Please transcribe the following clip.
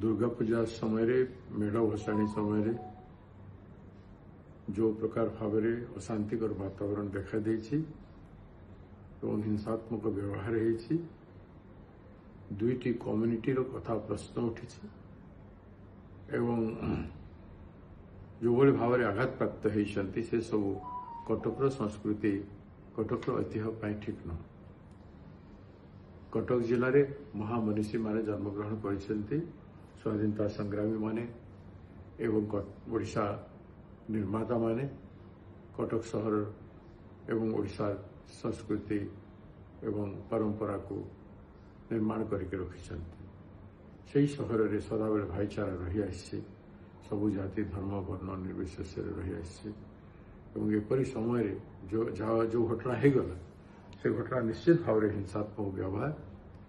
दुर्गा पूजा समय मेढ़ भसाणी समय जो प्रकार भाव में अशांतिकर वातावरण देखा देछि एवं हिंसात्मक व्यवहार होइछि दुईटी कम्युनिटीर कथा प्रश्न उठी एवं जो भाव में आघात प्राप्त होती से सब कटकर संस्कृति कटकर ऐतिह्य ठीक न कटक जिले में महामनीषी माने जन्मग्रहण करते स्वाधीनता संग्रामी माने एवं ओडिशा निर्माता माने कटक सहर एवं ओडिशा संस्कृति एवं परंपरा को निर्माण करके रखिछन्ति से सहर में सदाबेले भाईचारा रही आसी सबु जाति धर्म वर्ण निर्विशेष रही आसी एवं एपरी समय जो घटना हो गला से घटना निश्चित भाव में हिंसात्मक व्यवहार